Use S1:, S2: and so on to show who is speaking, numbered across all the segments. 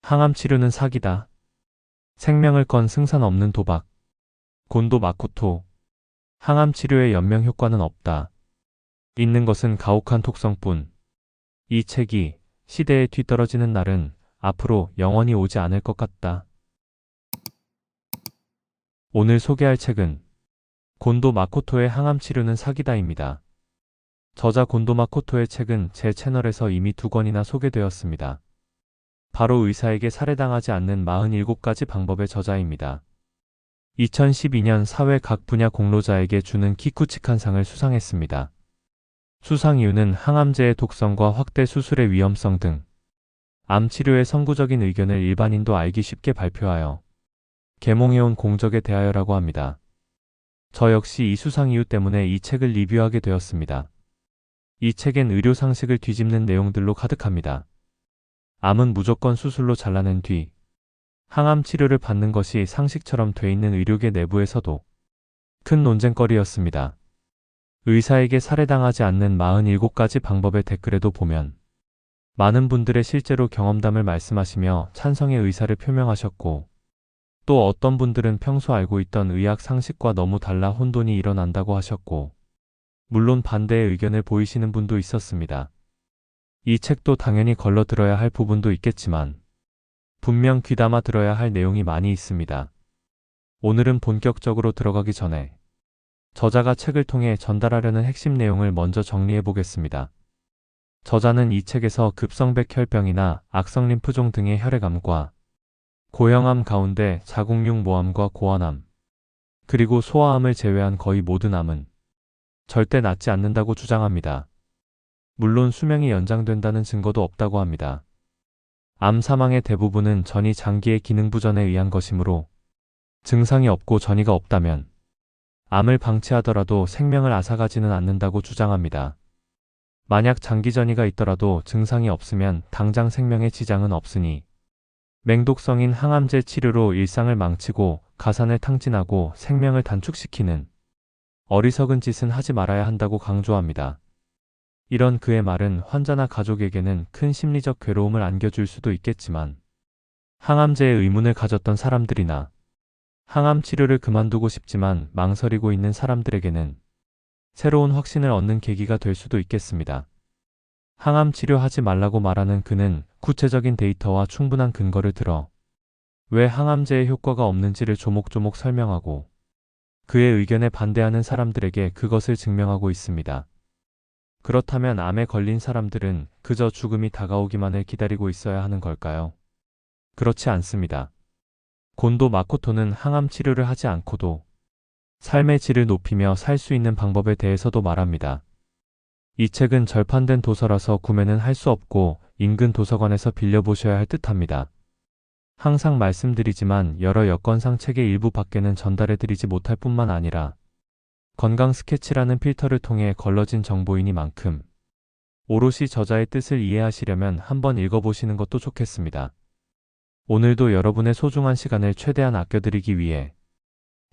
S1: 항암 치료는 사기다. 생명을 건 승산 없는 도박. 곤도 마코토. 항암 치료의 연명 효과는 없다. 있는 것은 가혹한 톡성뿐. 이 책이 시대에 뒤떨어지는 날은 앞으로 영원히 오지 않을 것 같다. 오늘 소개할 책은 곤도 마코토의 항암 치료는 사기다입니다. 저자 곤도 마코토의 책은 제 채널에서 이미 2권이나 소개되었습니다. 바로 의사에게 살해당하지 않는 47가지 방법의 저자입니다. 2012년 사회 각 분야 공로자에게 주는 키쿠치칸 상을 수상했습니다. 수상 이유는 항암제의 독성과 확대 수술의 위험성 등 암 치료의 선구적인 의견을 일반인도 알기 쉽게 발표하여 계몽해온 공적에 대하여라고 합니다. 저 역시 이 수상 이유 때문에 이 책을 리뷰하게 되었습니다. 이 책엔 의료 상식을 뒤집는 내용들로 가득합니다. 암은 무조건 수술로 잘라낸 뒤 항암 치료를 받는 것이 상식처럼 돼 있는 의료계 내부에서도 큰 논쟁거리였습니다. 의사에게 살해당하지 않는 47가지 방법의 댓글에도 보면 많은 분들의 실제로 경험담을 말씀하시며 찬성의 의사를 표명하셨고, 또 어떤 분들은 평소 알고 있던 의학 상식과 너무 달라 혼돈이 일어난다고 하셨고, 물론 반대의 의견을 보이시는 분도 있었습니다. 이 책도 당연히 걸러 들어야 할 부분도 있겠지만 분명 귀담아 들어야 할 내용이 많이 있습니다. 오늘은 본격적으로 들어가기 전에 저자가 책을 통해 전달하려는 핵심 내용을 먼저 정리해 보겠습니다. 저자는 이 책에서 급성백혈병이나 악성림프종 등의 혈액암과 고형암 가운데 자궁육 모암과 고환암, 그리고 소아암을 제외한 거의 모든 암은 절대 낫지 않는다고 주장합니다. 물론 수명이 연장된다는 증거도 없다고 합니다. 암 사망의 대부분은 전이 장기의 기능 부전에 의한 것이므로 증상이 없고 전이가 없다면 암을 방치하더라도 생명을 앗아가지는 않는다고 주장합니다. 만약 장기 전이가 있더라도 증상이 없으면 당장 생명에 지장은 없으니 맹독성인 항암제 치료로 일상을 망치고 가산을 탕진하고 생명을 단축시키는 어리석은 짓은 하지 말아야 한다고 강조합니다. 이런 그의 말은 환자나 가족에게는 큰 심리적 괴로움을 안겨줄 수도 있겠지만 항암제에 의문을 가졌던 사람들이나 항암 치료를 그만두고 싶지만 망설이고 있는 사람들에게는 새로운 확신을 얻는 계기가 될 수도 있겠습니다. 항암 치료하지 말라고 말하는 그는 구체적인 데이터와 충분한 근거를 들어 왜 항암제의 효과가 없는지를 조목조목 설명하고 그의 의견에 반대하는 사람들에게 그것을 증명하고 있습니다. 그렇다면 암에 걸린 사람들은 그저 죽음이 다가오기만을 기다리고 있어야 하는 걸까요? 그렇지 않습니다. 곤도 마코토는 항암 치료를 하지 않고도 삶의 질을 높이며 살 수 있는 방법에 대해서도 말합니다. 이 책은 절판된 도서라서 구매는 할 수 없고 인근 도서관에서 빌려보셔야 할 듯합니다. 항상 말씀드리지만 여러 여건상 책의 일부 밖에는 전달해드리지 못할 뿐만 아니라 건강 스케치라는 필터를 통해 걸러진 정보이니만큼 오롯이 저자의 뜻을 이해하시려면 한번 읽어보시는 것도 좋겠습니다. 오늘도 여러분의 소중한 시간을 최대한 아껴드리기 위해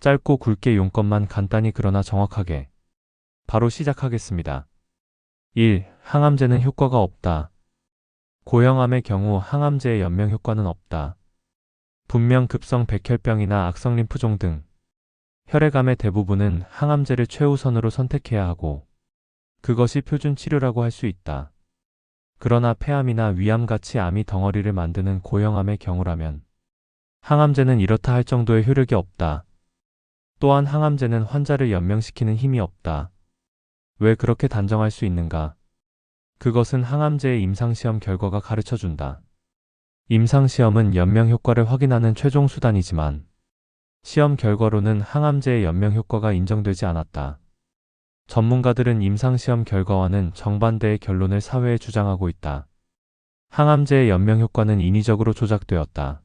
S1: 짧고 굵게 용건만 간단히 그러나 정확하게 바로 시작하겠습니다. 1. 항암제는 효과가 없다. 고형암의 경우 항암제의 연명 효과는 없다. 분명 급성 백혈병이나 악성림프종 등 혈액암의 대부분은 항암제를 최우선으로 선택해야 하고 그것이 표준 치료라고 할 수 있다. 그러나 폐암이나 위암같이 암이 덩어리를 만드는 고형암의 경우라면 항암제는 이렇다 할 정도의 효력이 없다. 또한 항암제는 환자를 연명시키는 힘이 없다. 왜 그렇게 단정할 수 있는가? 그것은 항암제의 임상시험 결과가 가르쳐준다. 임상시험은 연명 효과를 확인하는 최종 수단이지만 시험 결과로는 항암제의 연명 효과가 인정되지 않았다. 전문가들은 임상시험 결과와는 정반대의 결론을 사회에 주장하고 있다. 항암제의 연명 효과는 인위적으로 조작되었다.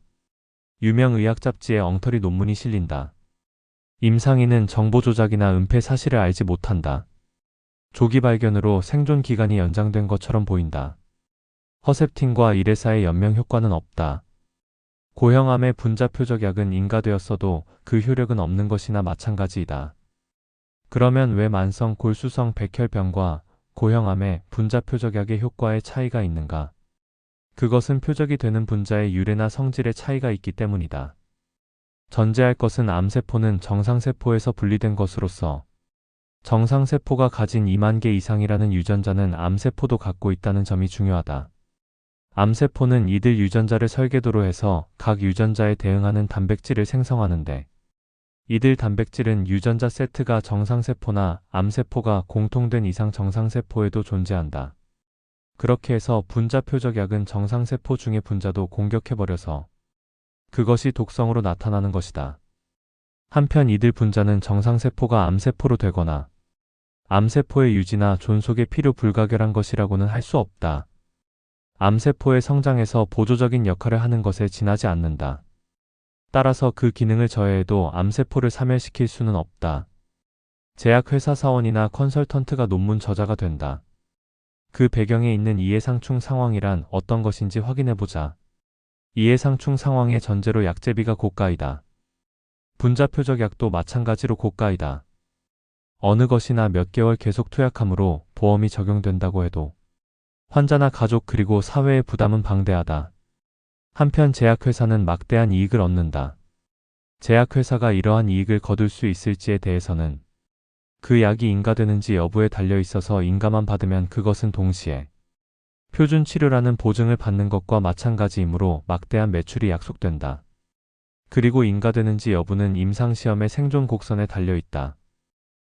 S1: 유명 의학 잡지에 엉터리 논문이 실린다. 임상인은 정보 조작이나 은폐 사실을 알지 못한다. 조기 발견으로 생존 기간이 연장된 것처럼 보인다. 허셉틴과 이레사의 연명 효과는 없다. 고형암의 분자 표적약은 인가되었어도 그 효력은 없는 것이나 마찬가지이다. 그러면 왜 만성 골수성 백혈병과 고형암의 분자 표적약의 효과에 차이가 있는가? 그것은 표적이 되는 분자의 유래나 성질의 차이가 있기 때문이다. 전제할 것은 암세포는 정상세포에서 분리된 것으로서 정상세포가 가진 2만 개 이상이라는 유전자는 암세포도 갖고 있다는 점이 중요하다. 암세포는 이들 유전자를 설계도로 해서 각 유전자에 대응하는 단백질을 생성하는데 이들 단백질은 유전자 세트가 정상세포나 암세포가 공통된 이상 정상세포에도 존재한다. 그렇게 해서 분자 표적약은 정상세포 중의 분자도 공격해버려서 그것이 독성으로 나타나는 것이다. 한편 이들 분자는 정상세포가 암세포로 되거나 암세포의 유지나 존속에 필요 불가결한 것이라고는 할 수 없다. 암세포의 성장에서 보조적인 역할을 하는 것에 지나지 않는다. 따라서 그 기능을 저해해도 암세포를 사멸시킬 수는 없다. 제약회사 사원이나 컨설턴트가 논문 저자가 된다. 그 배경에 있는 이해상충 상황이란 어떤 것인지 확인해보자. 이해상충 상황의 전제로 약제비가 고가이다. 분자 표적약도 마찬가지로 고가이다. 어느 것이나 몇 개월 계속 투약함으로 보험이 적용된다고 해도 환자나 가족 그리고 사회의 부담은 방대하다. 한편 제약회사는 막대한 이익을 얻는다. 제약회사가 이러한 이익을 거둘 수 있을지에 대해서는 그 약이 인가되는지 여부에 달려 있어서 인가만 받으면 그것은 동시에 표준 치료라는 보증을 받는 것과 마찬가지이므로 막대한 매출이 약속된다. 그리고 인가되는지 여부는 임상시험의 생존 곡선에 달려 있다.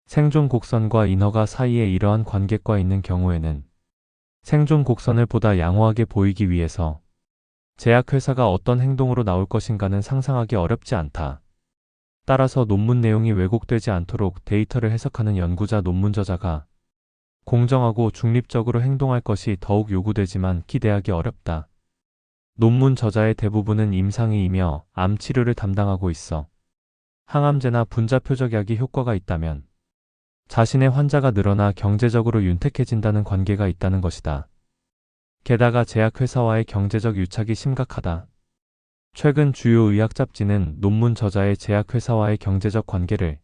S1: 생존 곡선과 인허가 사이에 이러한 관계가 있는 경우에는 생존 곡선을 보다 양호하게 보이기 위해서 제약회사가 어떤 행동으로 나올 것인가는 상상하기 어렵지 않다. 따라서 논문 내용이 왜곡되지 않도록 데이터를 해석하는 연구자 논문 저자가 공정하고 중립적으로 행동할 것이 더욱 요구되지만 기대하기 어렵다. 논문 저자의 대부분은 임상의이며 암 치료를 담당하고 있어 항암제나 분자 표적약이 효과가 있다면 자신의 환자가 늘어나 경제적으로 윤택해진다는 관계가 있다는 것이다. 게다가 제약회사와의 경제적 유착이 심각하다. 최근 주요 의학 잡지는 논문 저자의 제약회사와의 경제적 관계를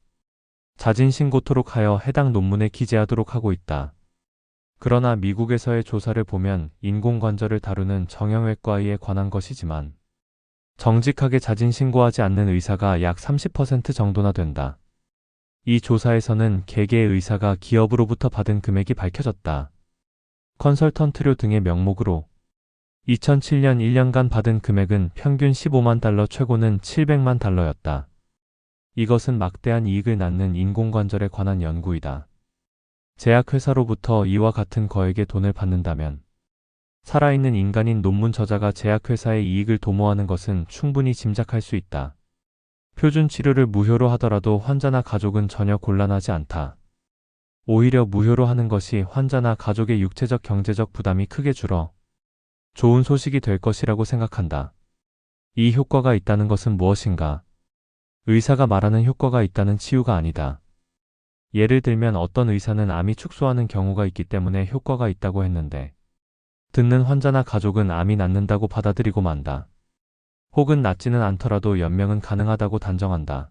S1: 자진신고토록 하여 해당 논문에 기재하도록 하고 있다. 그러나 미국에서의 조사를 보면 인공관절을 다루는 정형외과의에 관한 것이지만 정직하게 자진신고하지 않는 의사가 약 30% 정도나 된다. 이 조사에서는 개개의 의사가 기업으로부터 받은 금액이 밝혀졌다. 컨설턴트료 등의 명목으로 2007년 1년간 받은 금액은 평균 15만 달러 최고는 700만 달러였다. 이것은 막대한 이익을 낳는 인공관절에 관한 연구이다. 제약회사로부터 이와 같은 거액의 돈을 받는다면 살아있는 인간인 논문 저자가 제약회사의 이익을 도모하는 것은 충분히 짐작할 수 있다. 표준 치료를 무효로 하더라도 환자나 가족은 전혀 곤란하지 않다. 오히려 무효로 하는 것이 환자나 가족의 육체적 경제적 부담이 크게 줄어 좋은 소식이 될 것이라고 생각한다. 이 효과가 있다는 것은 무엇인가? 의사가 말하는 효과가 있다는 치유가 아니다. 예를 들면 어떤 의사는 암이 축소하는 경우가 있기 때문에 효과가 있다고 했는데 듣는 환자나 가족은 암이 낫는다고 받아들이고 만다. 혹은 낫지는 않더라도 연명은 가능하다고 단정한다.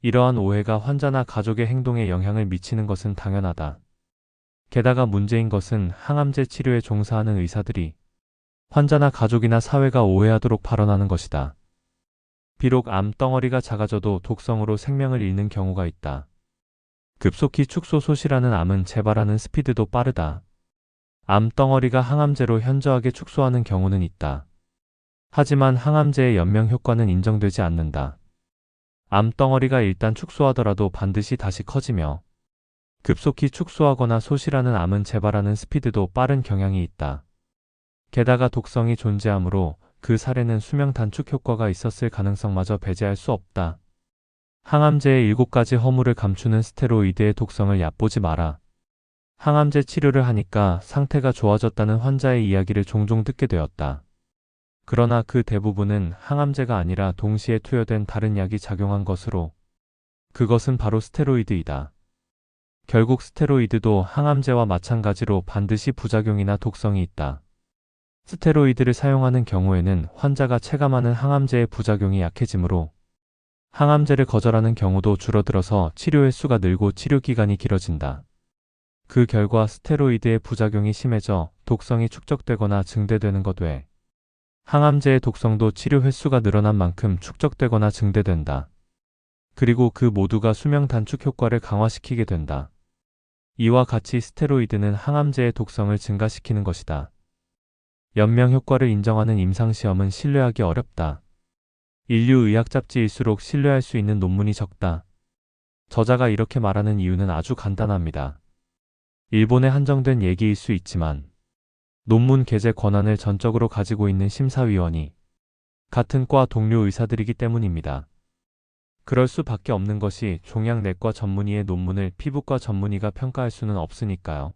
S1: 이러한 오해가 환자나 가족의 행동에 영향을 미치는 것은 당연하다. 게다가 문제인 것은 항암제 치료에 종사하는 의사들이 환자나 가족이나 사회가 오해하도록 발언하는 것이다. 비록 암덩어리가 작아져도 독성으로 생명을 잃는 경우가 있다. 급속히 축소 소실하는 암은 재발하는 스피드도 빠르다. 암덩어리가 항암제로 현저하게 축소하는 경우는 있다. 하지만 항암제의 연명 효과는 인정되지 않는다. 암덩어리가 일단 축소하더라도 반드시 다시 커지며 급속히 축소하거나 소실하는 암은 재발하는 스피드도 빠른 경향이 있다. 게다가 독성이 존재하므로 그 사례는 수명 단축 효과가 있었을 가능성마저 배제할 수 없다. 항암제의 7가지 허물을 감추는 스테로이드의 독성을 얕보지 마라. 항암제 치료를 하니까 상태가 좋아졌다는 환자의 이야기를 종종 듣게 되었다. 그러나 그 대부분은 항암제가 아니라 동시에 투여된 다른 약이 작용한 것으로 그것은 바로 스테로이드이다. 결국 스테로이드도 항암제와 마찬가지로 반드시 부작용이나 독성이 있다. 스테로이드를 사용하는 경우에는 환자가 체감하는 항암제의 부작용이 약해지므로 항암제를 거절하는 경우도 줄어들어서 치료 횟수가 늘고 치료 기간이 길어진다. 그 결과 스테로이드의 부작용이 심해져 독성이 축적되거나 증대되는 것 외 항암제의 독성도 치료 횟수가 늘어난 만큼 축적되거나 증대된다. 그리고 그 모두가 수명 단축 효과를 강화시키게 된다. 이와 같이 스테로이드는 항암제의 독성을 증가시키는 것이다. 연명 효과를 인정하는 임상시험은 신뢰하기 어렵다. 인류의학 잡지일수록 신뢰할 수 있는 논문이 적다. 저자가 이렇게 말하는 이유는 아주 간단합니다. 일본에 한정된 얘기일 수 있지만 논문 게재 권한을 전적으로 가지고 있는 심사위원이 같은 과 동료 의사들이기 때문입니다. 그럴 수밖에 없는 것이 종양내과 전문의의 논문을 피부과 전문의가 평가할 수는 없으니까요.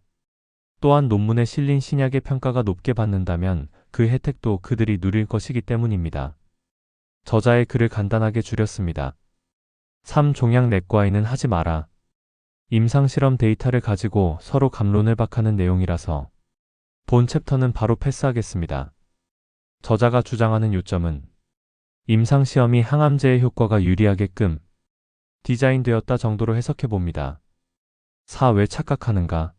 S1: 또한 논문에 실린 신약의 평가가 높게 받는다면 그 혜택도 그들이 누릴 것이기 때문입니다. 저자의 글을 간단하게 줄였습니다. 3. 종양내과에는 하지 마라. 임상실험 데이터를 가지고 서로 갑론을 박하는 내용이라서 본 챕터는 바로 패스하겠습니다. 저자가 주장하는 요점은 임상시험이 항암제의 효과가 유리하게끔 디자인되었다 정도로 해석해봅니다. 4. 왜 착각하는가?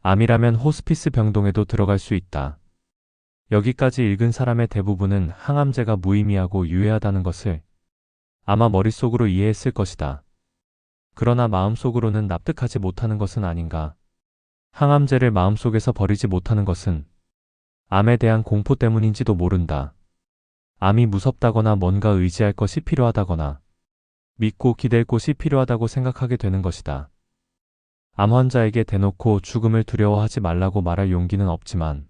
S1: 암이라면 호스피스 병동에도 들어갈 수 있다. 여기까지 읽은 사람의 대부분은 항암제가 무의미하고 유해하다는 것을 아마 머릿속으로 이해했을 것이다. 그러나 마음속으로는 납득하지 못하는 것은 아닌가. 항암제를 마음속에서 버리지 못하는 것은 암에 대한 공포 때문인지도 모른다. 암이 무섭다거나 뭔가 의지할 것이 필요하다거나 믿고 기댈 곳이 필요하다고 생각하게 되는 것이다. 암 환자에게 대놓고 죽음을 두려워하지 말라고 말할 용기는 없지만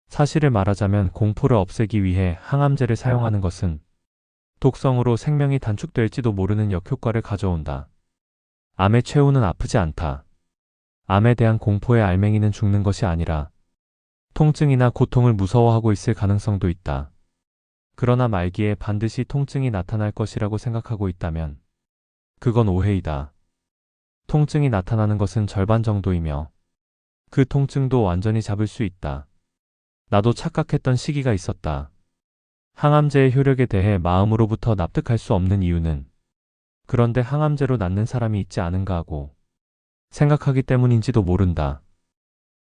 S1: 사실을 말하자면 공포를 없애기 위해 항암제를 사용하는 것은 독성으로 생명이 단축될지도 모르는 역효과를 가져온다. 암의 최후는 아프지 않다. 암에 대한 공포의 알맹이는 죽는 것이 아니라 통증이나 고통을 무서워하고 있을 가능성도 있다. 그러나 말기에 반드시 통증이 나타날 것이라고 생각하고 있다면 그건 오해이다. 통증이 나타나는 것은 절반 정도이며 그 통증도 완전히 잡을 수 있다. 나도 착각했던 시기가 있었다. 항암제의 효력에 대해 마음으로부터 납득할 수 없는 이유는 그런데 항암제로 낫는 사람이 있지 않은가 하고 생각하기 때문인지도 모른다.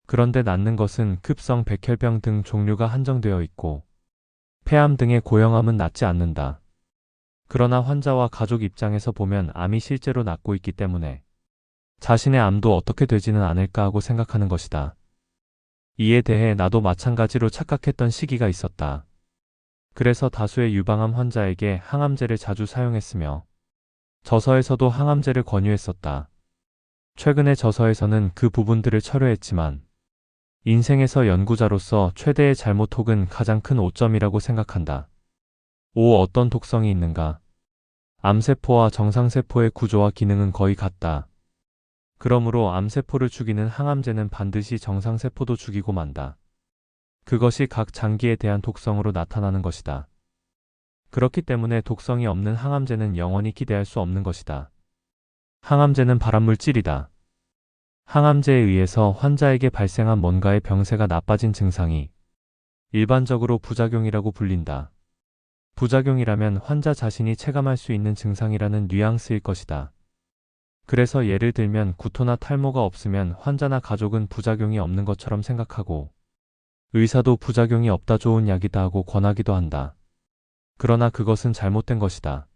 S1: 그런데 낫는 것은 급성 백혈병 등 종류가 한정되어 있고 폐암 등의 고형암은 낫지 않는다. 그러나 환자와 가족 입장에서 보면 암이 실제로 낫고 있기 때문에 자신의 암도 어떻게 되지는 않을까 하고 생각하는 것이다. 이에 대해 나도 마찬가지로 착각했던 시기가 있었다. 그래서 다수의 유방암 환자에게 항암제를 자주 사용했으며 저서에서도 항암제를 권유했었다. 최근의 저서에서는 그 부분들을 철회했지만 인생에서 연구자로서 최대의 잘못 혹은 가장 큰 오점이라고 생각한다. 5. 어떤 독성이 있는가? 암세포와 정상세포의 구조와 기능은 거의 같다. 그러므로 암세포를 죽이는 항암제는 반드시 정상세포도 죽이고 만다. 그것이 각 장기에 대한 독성으로 나타나는 것이다. 그렇기 때문에 독성이 없는 항암제는 영원히 기대할 수 없는 것이다. 항암제는 발암물질이다. 항암제에 의해서 환자에게 발생한 뭔가의 병세가 나빠진 증상이 일반적으로 부작용이라고 불린다. 부작용이라면 환자 자신이 체감할 수 있는 증상이라는 뉘앙스일 것이다. 그래서 예를 들면 구토나 탈모가 없으면 환자나 가족은 부작용이 없는 것처럼 생각하고 의사도 부작용이 없다 좋은 약이다 하고 권하기도 한다. 그러나 그것은 잘못된 것이다.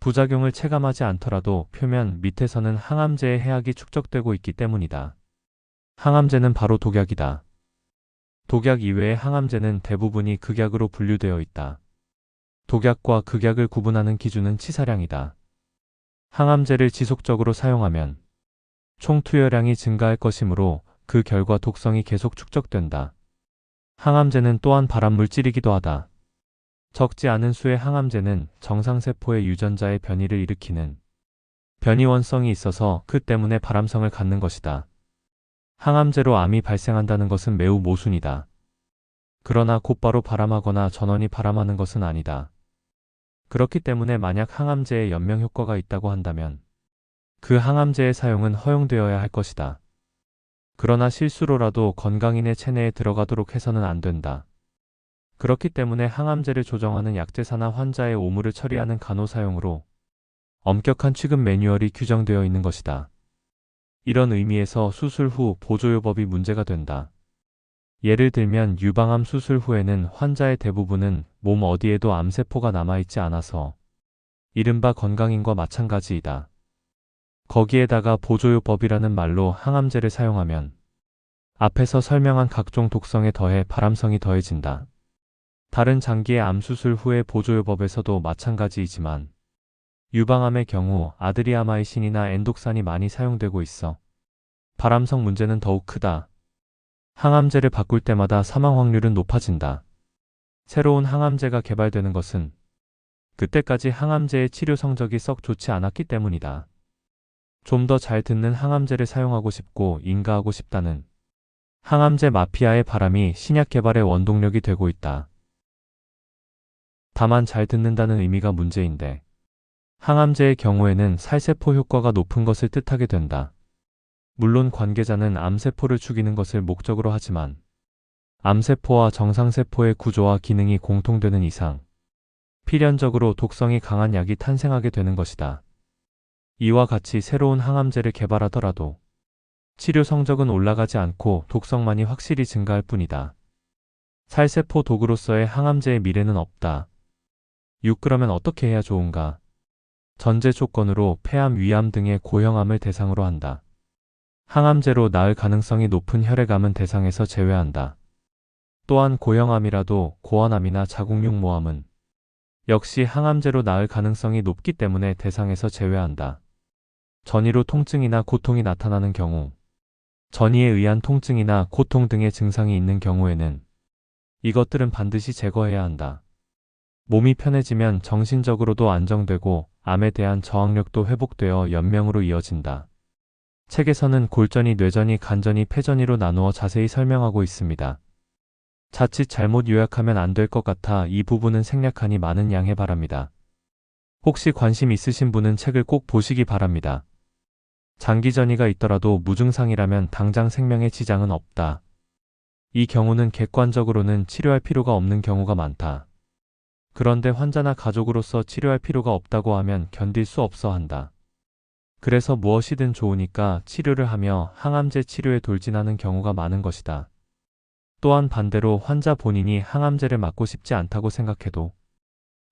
S1: 부작용을 체감하지 않더라도 표면 밑에서는 항암제의 해악이 축적되고 있기 때문이다. 항암제는 바로 독약이다. 독약 이외의 항암제는 대부분이 극약으로 분류되어 있다. 독약과 극약을 구분하는 기준은 치사량이다. 항암제를 지속적으로 사용하면 총 투여량이 증가할 것이므로 그 결과 독성이 계속 축적된다. 항암제는 또한 발암물질이기도 하다. 적지 않은 수의 항암제는 정상세포의 유전자의 변이를 일으키는 변이원성이 있어서 그 때문에 발암성을 갖는 것이다. 항암제로 암이 발생한다는 것은 매우 모순이다. 그러나 곧바로 발암하거나 전원이 발암하는 것은 아니다. 그렇기 때문에 만약 항암제에 연명 효과가 있다고 한다면 그 항암제의 사용은 허용되어야 할 것이다. 그러나 실수로라도 건강인의 체내에 들어가도록 해서는 안 된다. 그렇기 때문에 항암제를 조정하는 약제사나 환자의 오물을 처리하는 간호사용으로 엄격한 취급 매뉴얼이 규정되어 있는 것이다. 이런 의미에서 수술 후 보조요법이 문제가 된다. 예를 들면 유방암 수술 후에는 환자의 대부분은 몸 어디에도 암세포가 남아있지 않아서 이른바 건강인과 마찬가지이다. 거기에다가 보조요법이라는 말로 항암제를 사용하면 앞에서 설명한 각종 독성에 더해 발암성이 더해진다. 다른 장기의 암 수술 후의 보조요법에서도 마찬가지이지만 유방암의 경우 아드리아마이신이나 엔독산이 많이 사용되고 있어 발암성 문제는 더욱 크다. 항암제를 바꿀 때마다 사망 확률은 높아진다. 새로운 항암제가 개발되는 것은 그때까지 항암제의 치료 성적이 썩 좋지 않았기 때문이다. 좀 더 잘 듣는 항암제를 사용하고 싶고 인가하고 싶다는 항암제 마피아의 바람이 신약 개발의 원동력이 되고 있다. 다만 잘 듣는다는 의미가 문제인데 항암제의 경우에는 살세포 효과가 높은 것을 뜻하게 된다. 물론 관계자는 암세포를 죽이는 것을 목적으로 하지만 암세포와 정상세포의 구조와 기능이 공통되는 이상 필연적으로 독성이 강한 약이 탄생하게 되는 것이다. 이와 같이 새로운 항암제를 개발하더라도 치료 성적은 올라가지 않고 독성만이 확실히 증가할 뿐이다. 살세포 도구로서의 항암제의 미래는 없다. 그러면 어떻게 해야 좋은가? 전제 조건으로 폐암, 위암 등의 고형암을 대상으로 한다. 항암제로 나을 가능성이 높은 혈액암은 대상에서 제외한다. 또한 고형암이라도 고환암이나 자궁육모암은 역시 항암제로 나을 가능성이 높기 때문에 대상에서 제외한다. 전이로 통증이나 고통이 나타나는 경우, 전이에 의한 통증이나 고통 등의 증상이 있는 경우에는 이것들은 반드시 제거해야 한다. 몸이 편해지면 정신적으로도 안정되고 암에 대한 저항력도 회복되어 연명으로 이어진다. 책에서는 골전이, 뇌전이, 간전이, 폐전이로 나누어 자세히 설명하고 있습니다. 자칫 잘못 요약하면 안 될 것 같아 이 부분은 생략하니 많은 양해 바랍니다. 혹시 관심 있으신 분은 책을 꼭 보시기 바랍니다. 장기전이가 있더라도 무증상이라면 당장 생명에 지장은 없다. 이 경우는 객관적으로는 치료할 필요가 없는 경우가 많다. 그런데 환자나 가족으로서 치료할 필요가 없다고 하면 견딜 수 없어 한다. 그래서 무엇이든 좋으니까 치료를 하며 항암제 치료에 돌진하는 경우가 많은 것이다. 또한 반대로 환자 본인이 항암제를 맞고 싶지 않다고 생각해도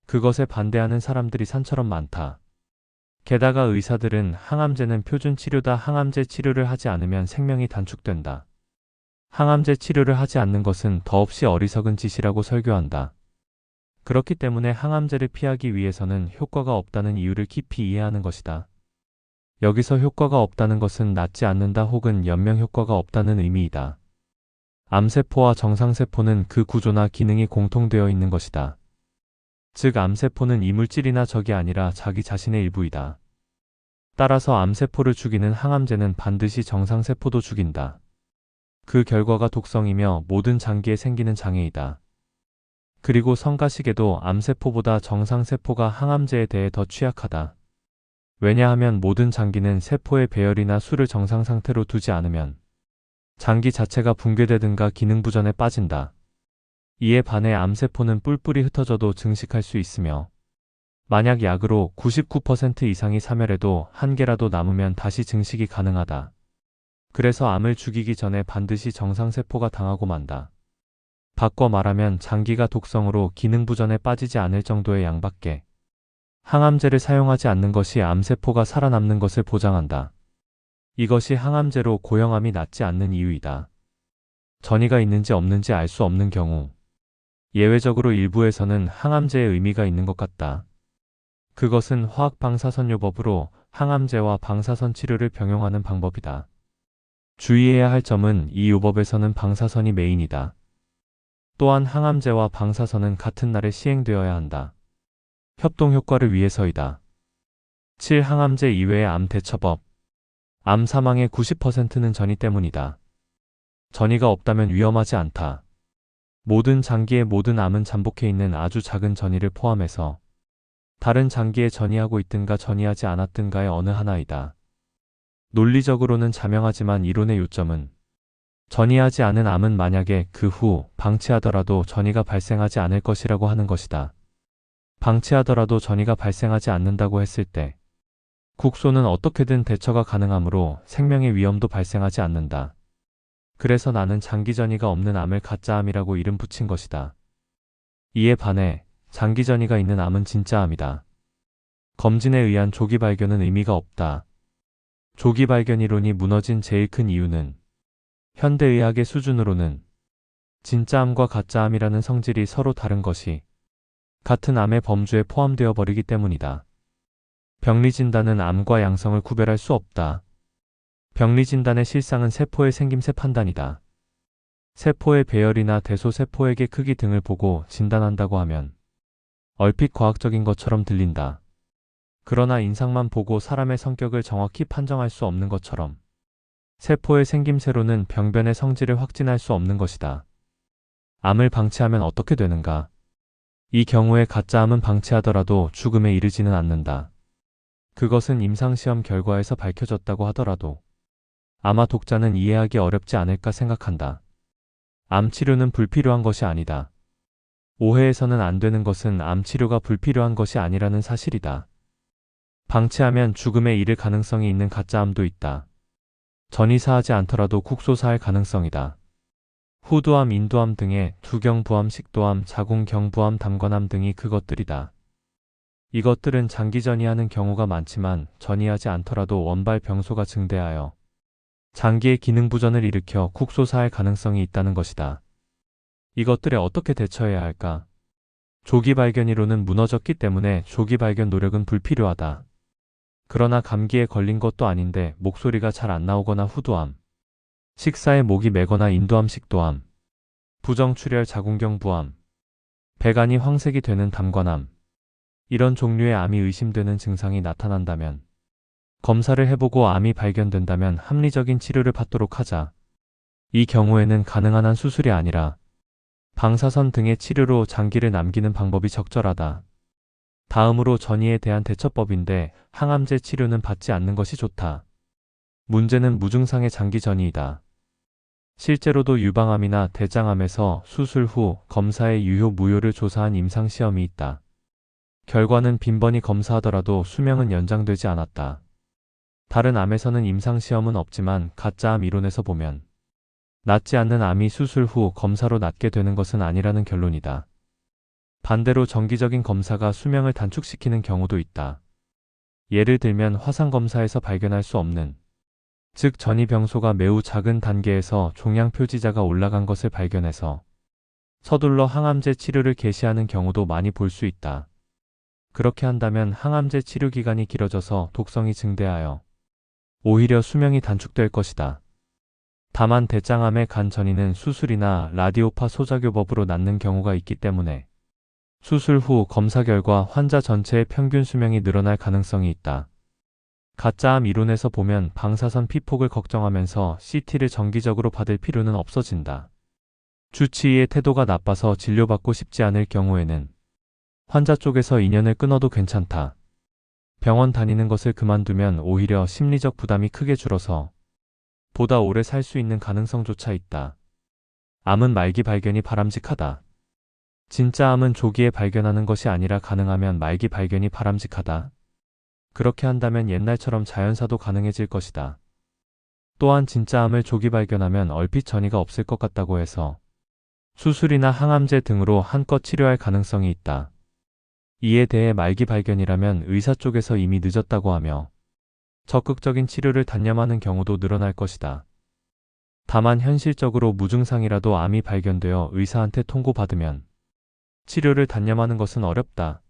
S1: 그것에 반대하는 사람들이 산처럼 많다. 게다가 의사들은 항암제는 표준 치료다. 항암제 치료를 하지 않으면 생명이 단축된다. 항암제 치료를 하지 않는 것은 더없이 어리석은 짓이라고 설교한다. 그렇기 때문에 항암제를 피하기 위해서는 효과가 없다는 이유를 깊이 이해하는 것이다. 여기서 효과가 없다는 것은 낫지 않는다 혹은 연명 효과가 없다는 의미이다. 암세포와 정상세포는 그 구조나 기능이 공통되어 있는 것이다. 즉 암세포는 이물질이나 적이 아니라 자기 자신의 일부이다. 따라서 암세포를 죽이는 항암제는 반드시 정상세포도 죽인다. 그 결과가 독성이며 모든 장기에 생기는 장애이다. 그리고 성가시게도 암세포보다 정상세포가 항암제에 대해 더 취약하다. 왜냐하면 모든 장기는 세포의 배열이나 수를 정상 상태로 두지 않으면 장기 자체가 붕괴되든가 기능 부전에 빠진다. 이에 반해 암세포는 뿔뿔이 흩어져도 증식할 수 있으며 만약 약으로 99% 이상이 사멸해도 한 개라도 남으면 다시 증식이 가능하다. 그래서 암을 죽이기 전에 반드시 정상세포가 당하고 만다. 바꿔 말하면 장기가 독성으로 기능 부전에 빠지지 않을 정도의 양밖에 항암제를 사용하지 않는 것이 암세포가 살아남는 것을 보장한다. 이것이 항암제로 고형암이 낫지 않는 이유이다. 전이가 있는지 없는지 알 수 없는 경우, 예외적으로 일부에서는 항암제의 의미가 있는 것 같다. 그것은 화학방사선요법으로 항암제와 방사선 치료를 병용하는 방법이다. 주의해야 할 점은 이 요법에서는 방사선이 메인이다. 또한 항암제와 방사선은 같은 날에 시행되어야 한다. 협동 효과를 위해서이다. 7. 항암제 이외의 암 대처법. 암 사망의 90%는 전이 때문이다. 전이가 없다면 위험하지 않다. 모든 장기의 모든 암은 잠복해 있는 아주 작은 전이를 포함해서 다른 장기에 전이하고 있든가 전이하지 않았든가의 어느 하나이다. 논리적으로는 자명하지만 이론의 요점은 전이하지 않은 암은 만약에 그 후 방치하더라도 전이가 발생하지 않을 것이라고 하는 것이다. 방치하더라도 전이가 발생하지 않는다고 했을 때 국소는 어떻게든 대처가 가능하므로 생명의 위험도 발생하지 않는다. 그래서 나는 장기전이가 없는 암을 가짜암이라고 이름 붙인 것이다. 이에 반해 장기전이가 있는 암은 진짜암이다. 검진에 의한 조기 발견은 의미가 없다. 조기 발견 이론이 무너진 제일 큰 이유는 현대의학의 수준으로는 진짜암과 가짜암이라는 성질이 서로 다른 것이 같은 암의 범주에 포함되어 버리기 때문이다. 병리 진단은 암과 양성을 구별할 수 없다. 병리 진단의 실상은 세포의 생김새 판단이다. 세포의 배열이나 대소세포액의 크기 등을 보고 진단한다고 하면 얼핏 과학적인 것처럼 들린다. 그러나 인상만 보고 사람의 성격을 정확히 판정할 수 없는 것처럼 세포의 생김새로는 병변의 성질을 확진할 수 없는 것이다. 암을 방치하면 어떻게 되는가? 이 경우에 가짜암은 방치하더라도 죽음에 이르지는 않는다. 그것은 임상시험 결과에서 밝혀졌다고 하더라도 아마 독자는 이해하기 어렵지 않을까 생각한다. 암 치료는 불필요한 것이 아니다. 오해해서는 안 되는 것은 암 치료가 불필요한 것이 아니라는 사실이다. 방치하면 죽음에 이를 가능성이 있는 가짜암도 있다. 전이사하지 않더라도 국소사할 가능성이다. 후두암, 인두암 등의 두경부암, 식도암, 자궁경부암, 담관암 등이 그것들이다. 이것들은 장기 전이하는 경우가 많지만 전이하지 않더라도 원발 병소가 증대하여 장기의 기능 부전을 일으켜 국소사할 가능성이 있다는 것이다. 이것들에 어떻게 대처해야 할까? 조기 발견 이론은 무너졌기 때문에 조기 발견 노력은 불필요하다. 그러나 감기에 걸린 것도 아닌데 목소리가 잘 안 나오거나 후두암, 식사에 목이 메거나 인두암, 식도암, 부정출혈, 자궁경부암, 배간이 황색이 되는 담관암, 이런 종류의 암이 의심되는 증상이 나타난다면 검사를 해보고 암이 발견된다면 합리적인 치료를 받도록 하자. 이 경우에는 가능한 한 수술이 아니라 방사선 등의 치료로 장기를 남기는 방법이 적절하다. 다음으로 전이에 대한 대처법인데 항암제 치료는 받지 않는 것이 좋다. 문제는 무증상의 장기 전이이다. 실제로도 유방암이나 대장암에서 수술 후 검사의 유효 무효를 조사한 임상시험이 있다. 결과는 빈번히 검사하더라도 수명은 연장되지 않았다. 다른 암에서는 임상시험은 없지만 가짜암 이론에서 보면 낫지 않는 암이 수술 후 검사로 낫게 되는 것은 아니라는 결론이다. 반대로 정기적인 검사가 수명을 단축시키는 경우도 있다. 예를 들면 화상검사에서 발견할 수 없는, 즉 전이병소가 매우 작은 단계에서 종양 표지자가 올라간 것을 발견해서 서둘러 항암제 치료를 개시하는 경우도 많이 볼 수 있다. 그렇게 한다면 항암제 치료 기간이 길어져서 독성이 증대하여 오히려 수명이 단축될 것이다. 다만 대장암의 간 전이는 수술이나 라디오파 소자교법으로 낫는 경우가 있기 때문에 수술 후 검사 결과 환자 전체의 평균 수명이 늘어날 가능성이 있다. 가짜암 이론에서 보면 방사선 피폭을 걱정하면서 CT를 정기적으로 받을 필요는 없어진다. 주치의의 태도가 나빠서 진료받고 싶지 않을 경우에는 환자 쪽에서 인연을 끊어도 괜찮다. 병원 다니는 것을 그만두면 오히려 심리적 부담이 크게 줄어서 보다 오래 살 수 있는 가능성조차 있다. 암은 말기 발견이 바람직하다. 진짜 암은 조기에 발견하는 것이 아니라 가능하면 말기 발견이 바람직하다. 그렇게 한다면 옛날처럼 자연사도 가능해질 것이다. 또한 진짜 암을 조기 발견하면 얼핏 전이가 없을 것 같다고 해서 수술이나 항암제 등으로 한껏 치료할 가능성이 있다. 이에 대해 말기 발견이라면 의사 쪽에서 이미 늦었다고 하며 적극적인 치료를 단념하는 경우도 늘어날 것이다. 다만 현실적으로 무증상이라도 암이 발견되어 의사한테 통보받으면 치료를 단념하는 것은 어렵다.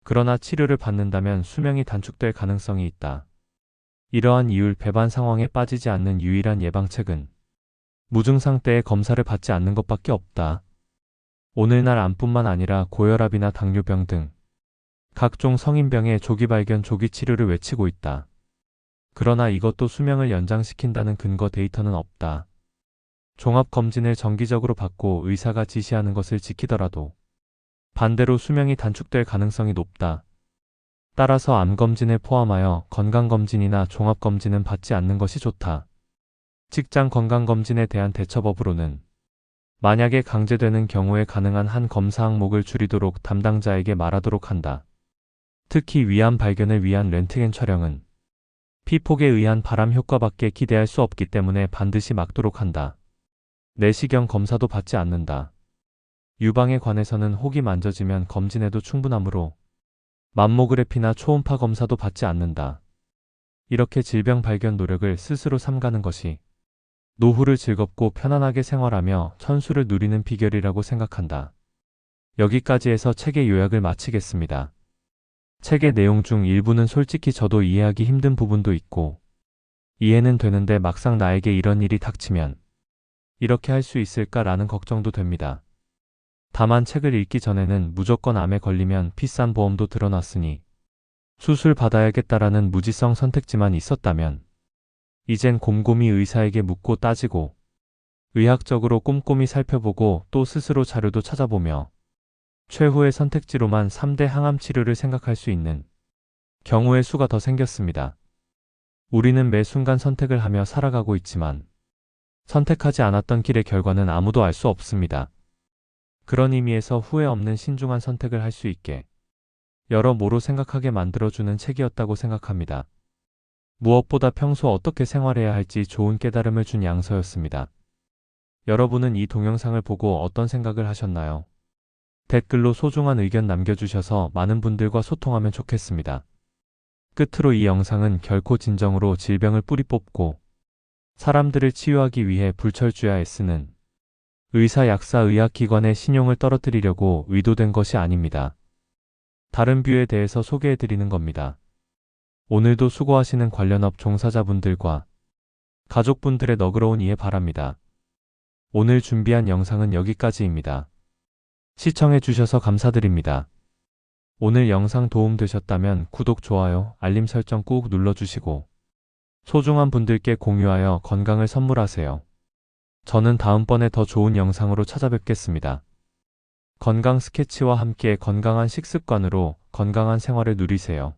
S1: 그러나 치료를 받는다면 수명이 단축될 가능성이 있다. 이러한 이율 배반 상황에 빠지지 않는 유일한 예방책은 무증상 때에 검사를 받지 않는 것밖에 없다. 오늘날 암뿐만 아니라 고혈압이나 당뇨병 등 각종 성인병의 조기 발견, 조기 치료를 외치고 있다. 그러나 이것도 수명을 연장시킨다는 근거 데이터는 없다. 종합검진을 정기적으로 받고 의사가 지시하는 것을 지키더라도 반대로 수명이 단축될 가능성이 높다. 따라서 암검진을 포함하여 건강검진이나 종합검진은 받지 않는 것이 좋다. 직장 건강검진에 대한 대처법으로는 만약에 강제되는 경우에 가능한 한 검사 항목을 줄이도록 담당자에게 말하도록 한다. 특히 위암 발견을 위한 렌트겐 촬영은 피폭에 의한 발암 효과밖에 기대할 수 없기 때문에 반드시 막도록 한다. 내시경 검사도 받지 않는다. 유방에 관해서는 혹이 만져지면 검진해도 충분하므로 맘모그래피나 초음파 검사도 받지 않는다. 이렇게 질병 발견 노력을 스스로 삼가는 것이 노후를 즐겁고 편안하게 생활하며 천수를 누리는 비결이라고 생각한다. 여기까지 해서 책의 요약을 마치겠습니다. 책의 내용 중 일부는 솔직히 저도 이해하기 힘든 부분도 있고 이해는 되는데 막상 나에게 이런 일이 닥치면 이렇게 할 수 있을까라는 걱정도 됩니다. 다만 책을 읽기 전에는 무조건 암에 걸리면 비싼 보험도 들어놨으니 수술 받아야겠다라는 무지성 선택지만 있었다면 이젠 곰곰이 의사에게 묻고 따지고 의학적으로 꼼꼼히 살펴보고 또 스스로 자료도 찾아보며 최후의 선택지로만 3대 항암 치료를 생각할 수 있는 경우의 수가 더 생겼습니다. 우리는 매 순간 선택을 하며 살아가고 있지만 선택하지 않았던 길의 결과는 아무도 알 수 없습니다. 그런 의미에서 후회 없는 신중한 선택을 할 수 있게 여러모로 생각하게 만들어주는 책이었다고 생각합니다. 무엇보다 평소 어떻게 생활해야 할지 좋은 깨달음을 준 양서였습니다. 여러분은 이 동영상을 보고 어떤 생각을 하셨나요? 댓글로 소중한 의견 남겨주셔서 많은 분들과 소통하면 좋겠습니다. 끝으로 이 영상은 결코 진정으로 질병을 뿌리 뽑고 사람들을 치유하기 위해 불철주야 애쓰는 의사, 약사, 의학기관의 신용을 떨어뜨리려고 의도된 것이 아닙니다. 다른 뷰에 대해서 소개해드리는 겁니다. 오늘도 수고하시는 관련업 종사자분들과 가족분들의 너그러운 이해 바랍니다. 오늘 준비한 영상은 여기까지입니다. 시청해주셔서 감사드립니다. 오늘 영상 도움되셨다면 구독, 좋아요, 알림 설정 꾹 눌러주시고 소중한 분들께 공유하여 건강을 선물하세요. 저는 다음번에 더 좋은 영상으로 찾아뵙겠습니다. 건강 스케치와 함께 건강한 식습관으로 건강한 생활을 누리세요.